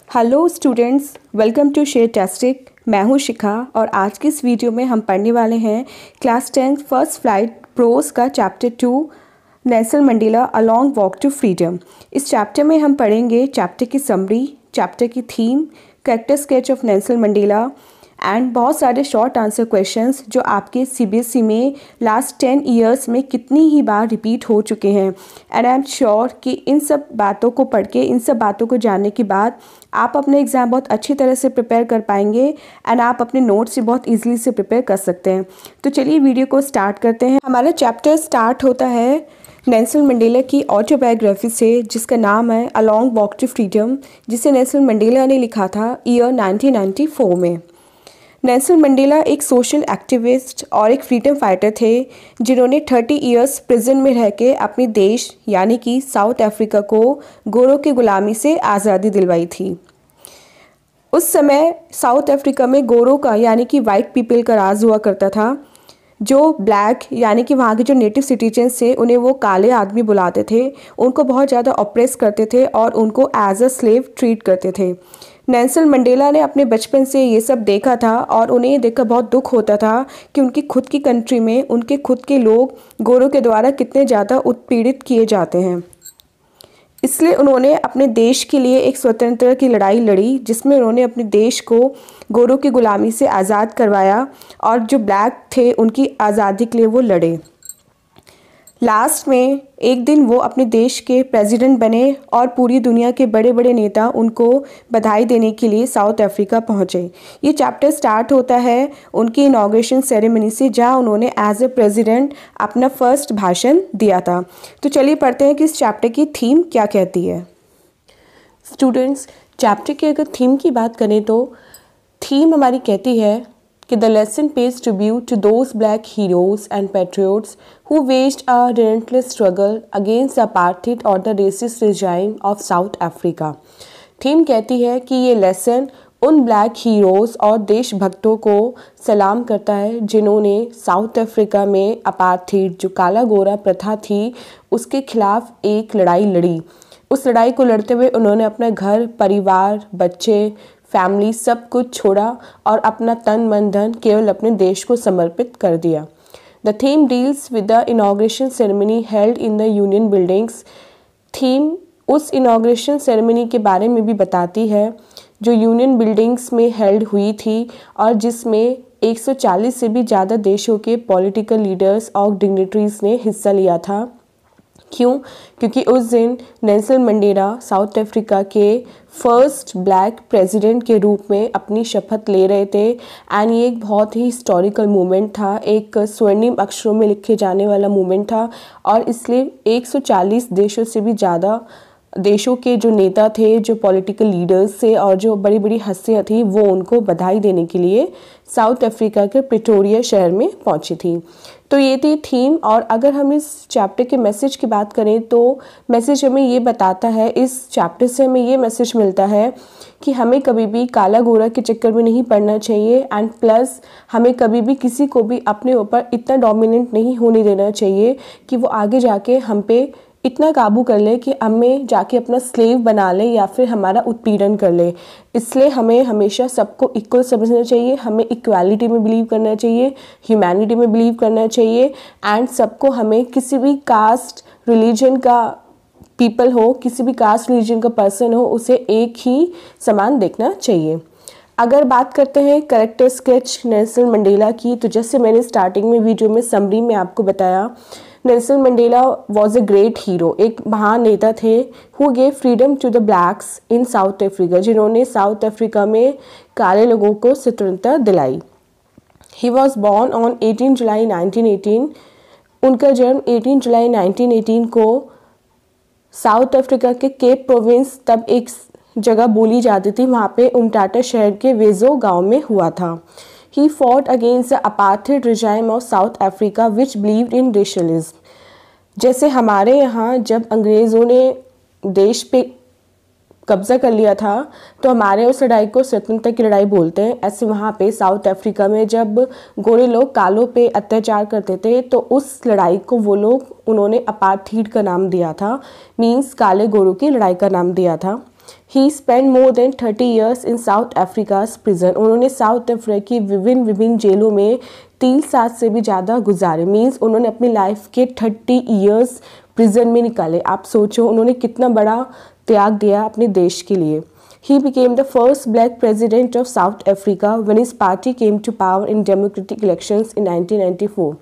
Hello students, welcome to Sharetastic. मैं हूं शिखा और आज की इस वीडियो में हम पढ़ने वाले हैं क्लास 10 फर्स्ट फ्लाइट प्रोज का chapter 2 Nelson Mandela a long walk to freedom. इस चैप्टर में हम पढ़ेंगे चैप्टर की समरी, चैप्टर की theme, character sketch of Nelson Mandela and बहुत सारे शॉर्ट आंसर क्वेश्चंस जो आपके सीबीएसई में लास्ट 10 ईयर्स में कितनी ही बार रिपीट हो चुके हैं। एंड आई एम श्योर कि इन सब बातों को पढ़ के, इन सब बातों को जानने के बाद आप अपने एग्ज़ाम बहुत अच्छी तरह से प्रिपेयर कर पाएंगे एंड आप अपने नोट्स भी बहुत ईजिली से प्रिपेयर कर सकते हैं। तो चलिए वीडियो को स्टार्ट करते हैं। हमारा चैप्टर स्टार्ट होता है नेल्सन मंडेला की ऑटोबायोग्राफी से, जिसका नाम है a long walk to freedom, जिसे नेल्सन मंडेला ने लिखा था ईयर 1994 में। नेल्सन मंडेला एक सोशल एक्टिविस्ट और एक फ्रीडम फाइटर थे जिन्होंने 30 इयर्स प्रिजन में रह के अपने देश यानी कि साउथ अफ्रीका को गोरों की गुलामी से आज़ादी दिलवाई थी। उस समय साउथ अफ्रीका में गोरों का यानी कि वाइट पीपल का राज हुआ करता था। जो ब्लैक यानी कि वहाँ के जो नेटिव सिटीजन्स थे उन्हें वो काले आदमी बुलाते थे, उनको बहुत ज़्यादा ऑप्रेस करते थे और उनको एज अ स्लेव ट्रीट करते थे। नेल्सन मंडेला ने अपने बचपन से ये सब देखा था और उन्हें ये देखकर बहुत दुख होता था कि उनकी खुद की कंट्री में उनके खुद के लोग गोरों के द्वारा कितने ज़्यादा उत्पीड़ित किए जाते हैं। इसलिए उन्होंने अपने देश के लिए एक स्वतंत्रता की लड़ाई लड़ी, जिसमें उन्होंने अपने देश को गोरों की गुलामी से आज़ाद करवाया और जो ब्लैक थे उनकी आज़ादी के लिए वो लड़े। लास्ट में एक दिन वो अपने देश के प्रेसिडेंट बने और पूरी दुनिया के बड़े बड़े नेता उनको बधाई देने के लिए साउथ अफ्रीका पहुंचे। ये चैप्टर स्टार्ट होता है उनकी इनॉग्रेशन सेरेमनी से, जहां उन्होंने एज ए प्रेसिडेंट अपना फर्स्ट भाषण दिया था। तो चलिए पढ़ते हैं कि इस चैप्टर की थीम क्या कहती है। स्टूडेंट्स, चैप्टर की अगर थीम की बात करें तो थीम हमारी कहती है कि the lesson pays tribute to those black heroes and patriots who waged a relentless struggle against the apartheid or the racist regime of South Africa। Theme कहती है कि ये लेसन उन ब्लैक हीरोज़ और देशभक्तों को सलाम करता है जिन्होंने साउथ अफ्रीका में अपार्थीड जो काला गोरा प्रथा थी उसके खिलाफ एक लड़ाई लड़ी। उस लड़ाई को लड़ते हुए उन्होंने अपना घर, परिवार, बच्चे, फैमिली सब कुछ छोड़ा और अपना तन मन धन केवल अपने देश को समर्पित कर दिया। The theme deals with the inauguration ceremony held in the union buildings. Theme उस इनॉग्रेशन सेरेमनी के बारे में भी बताती है जो यूनियन बिल्डिंग्स में हेल्ड हुई थी और जिसमें 140 से भी ज़्यादा देशों के पॉलिटिकल लीडर्स और डिग्निटरीज ने हिस्सा लिया था। क्यों? क्योंकि उस दिन नेल्सन मंडेला साउथ अफ्रीका के फर्स्ट ब्लैक प्रेसिडेंट के रूप में अपनी शपथ ले रहे थे एंड ये एक बहुत ही हिस्टोरिकल मोमेंट था, एक स्वर्णिम अक्षरों में लिखे जाने वाला मोमेंट था और इसलिए 140 देशों से भी ज़्यादा देशों के जो नेता थे, जो पॉलिटिकल लीडर्स थे और जो बड़ी बड़ी हस्तियाँ थी वो उनको बधाई देने के लिए साउथ अफ्रीका के प्रिटोरिया शहर में पहुंची थी। तो ये थी थीम। और अगर हम इस चैप्टर के मैसेज की बात करें तो मैसेज हमें ये बताता है, इस चैप्टर से हमें ये मैसेज मिलता है कि हमें कभी भी काला गोरा के चक्कर में नहीं पड़ना चाहिए एंड प्लस हमें कभी भी किसी को भी अपने ऊपर इतना डोमिनेंट नहीं होने देना चाहिए कि वो आगे जाके हम पे इतना काबू कर ले कि हमें जाके अपना स्लेव बना ले या फिर हमारा उत्पीड़न कर ले। इसलिए हमें हमेशा सबको इक्वल समझना चाहिए, हमें इक्वालिटी में बिलीव करना चाहिए, ह्यूमैनिटी में बिलीव करना चाहिए एंड सबको हमें किसी भी कास्ट रिलीजन का पीपल हो, किसी भी कास्ट रिलीजन का पर्सन हो, उसे एक ही समान देखना चाहिए। अगर बात करते हैं कैरेक्टर स्केच नेल्सन मंडेला की, तो जैसे मैंने स्टार्टिंग में वीडियो में समरी में आपको बताया, Nelson Mandela was a great hero, एक महान नेता थे who gave freedom to the blacks in South Africa, जिन्होंने साउथ अफ्रीका में काले लोगों को स्वतंत्रता दिलाई। ही वॉज बॉर्न ऑन 18 जुलाई 1918। उनका जन्म 18 जुलाई 1918 को साउथ अफ्रीका के केप प्रोविंस, तब एक जगह बोली जाती थी, वहाँ पे उमटाटा शहर के वेजो गांव में हुआ था। He fought against the apartheid regime of South Africa which believed in racialism। जैसे हमारे यहाँ जब अंग्रेज़ों ने देश पे कब्ज़ा कर लिया था तो हमारे उस लड़ाई को स्वतंत्रता की लड़ाई बोलते हैं, ऐसे वहाँ पे साउथ अफ्रीका में जब गोरे लोग कालों पे अत्याचार करते थे तो उस लड़ाई को वो लोग उन्होंने अपार्थीड का नाम दिया था, मीन्स काले गोरों की लड़ाई का नाम दिया था। He spend more than 30 years in South Africa's prison. उन्होंने साउथ अफ्रीका की विभिन्न जेलों में 3 साल से भी ज़्यादा गुजारे। मीन्स उन्होंने अपनी लाइफ के 30 ईयर्स प्रिजन में निकाले। आप सोचो उन्होंने कितना बड़ा त्याग दिया अपने देश के लिए। He became the first black president of South Africa when his party came to power in democratic elections in 1994.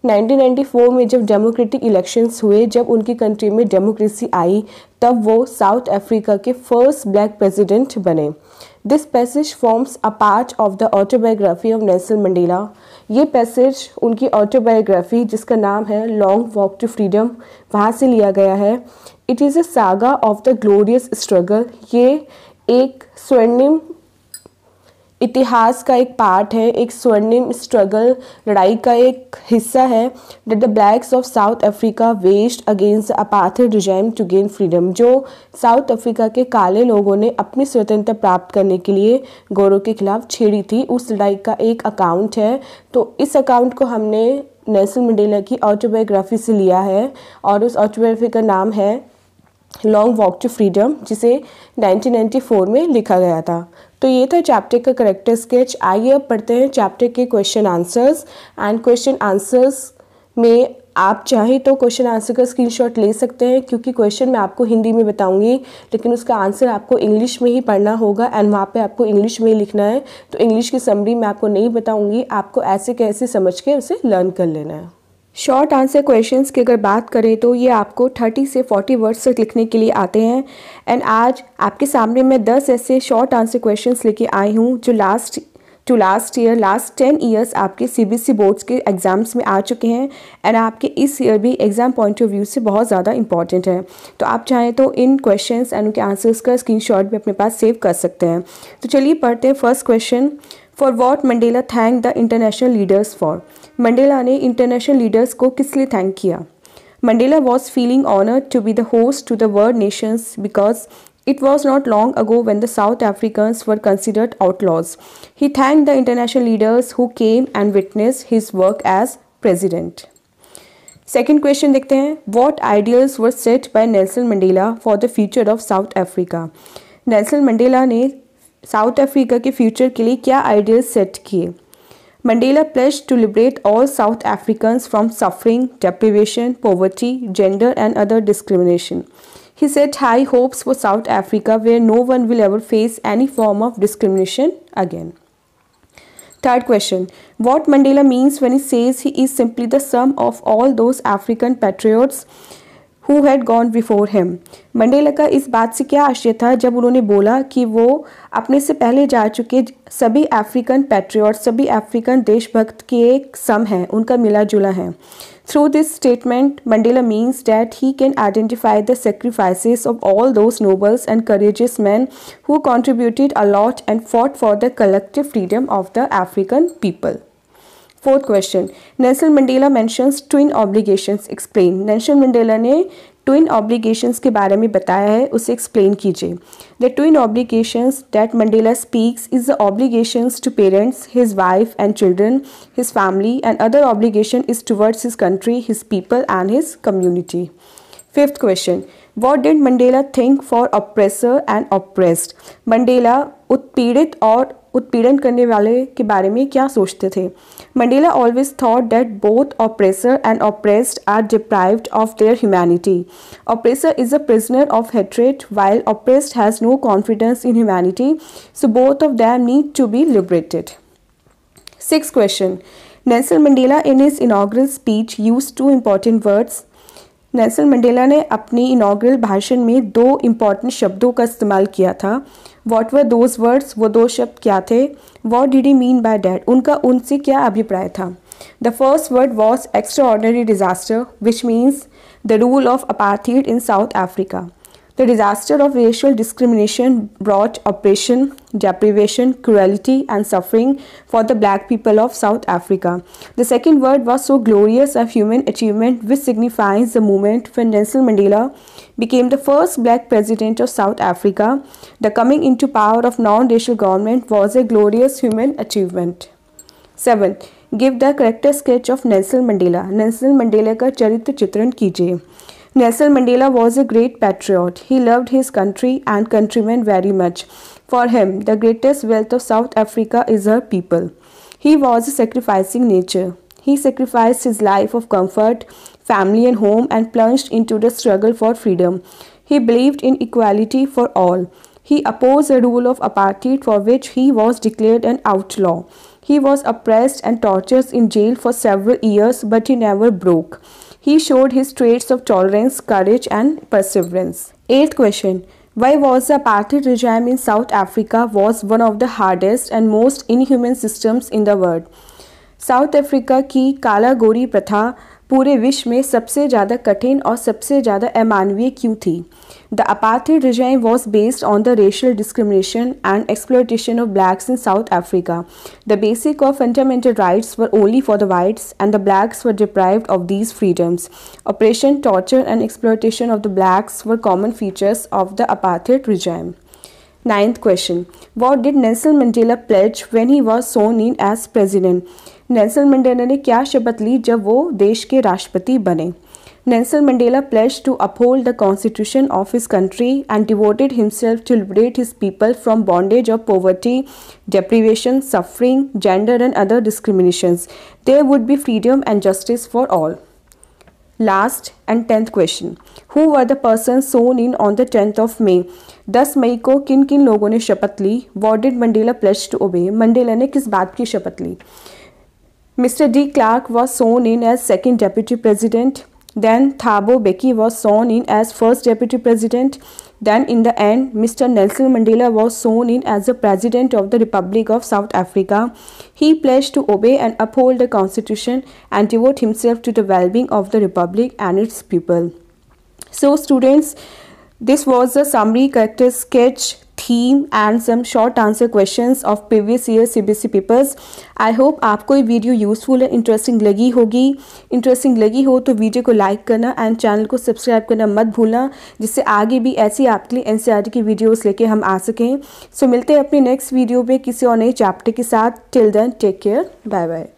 1994 में जब डेमोक्रेटिक इलेक्शंस हुए, जब उनकी कंट्री में डेमोक्रेसी आई, तब वो साउथ अफ्रीका के फर्स्ट ब्लैक प्रेसिडेंट बने। This passage forms a part of the autobiography of Nelson Mandela. ये पैसेज उनकी ऑटोबायोग्राफी जिसका नाम है लॉन्ग वॉक टू फ्रीडम, वहाँ से लिया गया है। It is a saga of the glorious struggle. ये एक स्वर्णिम इतिहास का एक पार्ट है, एक स्वर्णिम स्ट्रगल, लड़ाई का एक हिस्सा है that the blacks of South Africa waged against apartheid regime to gain freedom. जो साउथ अफ्रीका के काले लोगों ने अपनी स्वतंत्रता प्राप्त करने के लिए गोरों के खिलाफ छेड़ी थी, उस लड़ाई का एक अकाउंट है। तो इस अकाउंट को हमने नेल्सन मंडेला की ऑटोबायोग्राफी से लिया है और उस ऑटोबायोग्राफी का नाम है लॉन्ग वॉक टू फ्रीडम, जिसे 1994 में लिखा गया था। तो ये था चैप्टर का करेक्टर स्केच। आइए अब पढ़ते हैं चैप्टर के question answers. And question answers में आप चाहें तो क्वेश्चन आंसर का स्क्रीनशॉट ले सकते हैं, क्योंकि क्वेश्चन मैं आपको हिंदी में बताऊंगी लेकिन उसका आंसर आपको इंग्लिश में ही पढ़ना होगा एंड वहाँ पे आपको इंग्लिश में ही लिखना है। तो इंग्लिश की समरी मैं आपको नहीं बताऊंगी, आपको ऐसे कैसे समझ के उसे लर्न कर लेना है। शॉर्ट आंसर क्वेश्चंस की अगर बात करें तो ये आपको 30 से 40 वर्ड्स तक लिखने के लिए आते हैं। एंड आज आपके सामने मैं 10 ऐसे शॉर्ट आंसर क्वेश्चंस लेके आई हूँ जो लास्ट 10 ईयर्स आपके सीबीएसई बोर्ड्स के एग्ज़ाम्स में आ चुके हैं एंड आपके इस ईयर भी एग्ज़ाम पॉइंट ऑफ व्यू से बहुत ज़्यादा इंपॉर्टेंट है। तो आप चाहें तो इन क्वेश्चंस एंड उनके आंसर्स का स्क्रीनशॉट भी अपने पास सेव कर सकते हैं। तो चलिए पढ़ते हैं first question. For what Mandela thank the international leaders for. Mandela ने इंटरनेशनल लीडर्स को किस लिए थैंक किया? Mandela was feeling honoured to be the host to the world nations because it was not long ago when the South Africans were considered outlaws. He thanked the international leaders who came and witnessed his work as president. Second question देखते हैं। What ideals were set by Nelson Mandela for the future of South Africa? Nelson Mandela ने south Africa के future के लिए क्या ideals set किए? Mandela pledged to liberate all South Africans from suffering, deprivation, poverty, gender and other discrimination. He set high hopes for South Africa where no one will ever face any form of discrimination again. Third question. What Mandela means when he says he is simply the sum of all those African patriots who had gone before him? Mandela का इस बात से क्या आशय था जब उन्होंने बोला कि वो अपने से पहले जा चुके सभी अफ्रीकन पैट्रियट, सभी अफ्रीकन देशभक्त के एक सम है, उनका मिला जुला है। Through this statement, Mandela means that he can identify the sacrifices of all those nobles and courageous men who contributed a lot and fought for the collective freedom of the African people. Fourth question. Nelson Mandela mentions twin obligations. Explain. Nelson Mandela ने twin obligations के बारे में बताया है, उसे explain कीजिए. The twin obligations that Mandela speaks is the obligations to parents, his wife and children, his family, and other obligation is towards his country, his people and his community. Fifth question. What did Mandela think for oppressor and oppressed? Mandela उत्पीड़ित और उत्पीड़न करने वाले के बारे में क्या सोचते थे? Mandela always thought that both oppressor and oppressed are deprived of their humanity. Oppressor is a prisoner of hatred while oppressed has no confidence in humanity, so both of them need to be liberated. Sixth question. Nelson Mandela in his inaugural speech used two important words. Nelson Mandela ने अपनी inaugural भाषण में 2 important शब्दों का इस्तेमाल किया था। What were those words? वो 2 शब्द क्या थे? What did he mean by that? उनका उनसे क्या अभिप्राय था? The first word was extraordinary disaster which means the rule of apartheid in South Africa. The disaster of racial discrimination brought oppression, deprivation, cruelty and suffering for the black people of South Africa. The second word was so glorious a human achievement which signifies the moment when Nelson Mandela became the first black president of South Africa. The coming into power of non-racial government was a glorious human achievement. 7. Give the character sketch of Nelson Mandela. Nelson Mandela का चरित्र चित्रण कीजिए. Nelson Mandela was a great patriot. He loved his country and countrymen very much. For him, the greatest wealth of South Africa is her people. He was a sacrificing nature. He sacrificed his life of comfort, family and home and plunged into the struggle for freedom. He believed in equality for all. He opposed the rule of apartheid, for which he was declared an outlaw. He was oppressed and tortured in jail for several years, but he never broke. He showed his traits of tolerance, courage and perseverance. Eighth question. Why was the apartheid regime in South Africa was one of the hardest and most inhuman systems in the world? South Africa की काला गोरी प्रथा पूरे विश्व में सबसे ज़्यादा कठिन और सबसे ज़्यादा अमानवीय क्यों थी? The apartheid regime was based on the racial discrimination and exploitation of blacks in South Africa. The basic or fundamental rights were only for the whites, and the blacks were deprived of these freedoms. Oppression, torture, and exploitation of the blacks were common features of the apartheid regime. Ninth question. What did Nelson Mandela pledge when he was sworn in as president? Nelson Mandela ने क्या शपथ ली जब वो देश के राष्ट्रपति बने? Nelson Mandela pledged to uphold the constitution of his country and devoted himself to liberate his people from bondage of poverty, deprivation, suffering, gender and other discriminations. There would be freedom and justice for all. Last and 10th question. Who were the persons sworn in on the 10th of May? 10 मई को किन किन लोगों ने शपथ ली? What did Mandela pledge to obey? Mandela ने किस बात की शपथ ली? Mr. D. Clark was sworn in as second deputy president. Then Thabo Mbeki was sworn in as first deputy president. Then in the end, Mr. Nelson Mandela was sworn in as the president of the Republic of South Africa. He pledged to obey and uphold the constitution and devote himself to the well-being of the republic and its people. So students, this was a summary, character sketch, theme and some short answer questions of previous year CBSE papers. I hope आपको ये video useful and interesting लगी होगी. Interesting लगी हो तो video को like करना and channel को सब्सक्राइब करना मत भूलना, जिससे आगे भी ऐसी आपके लिए NCERT की वीडियोस लेके हम आ सकें. सो मिलते हैं अपने नेक्स्ट वीडियो में किसी और नए चैप्टर के साथ. Till then take care, bye bye.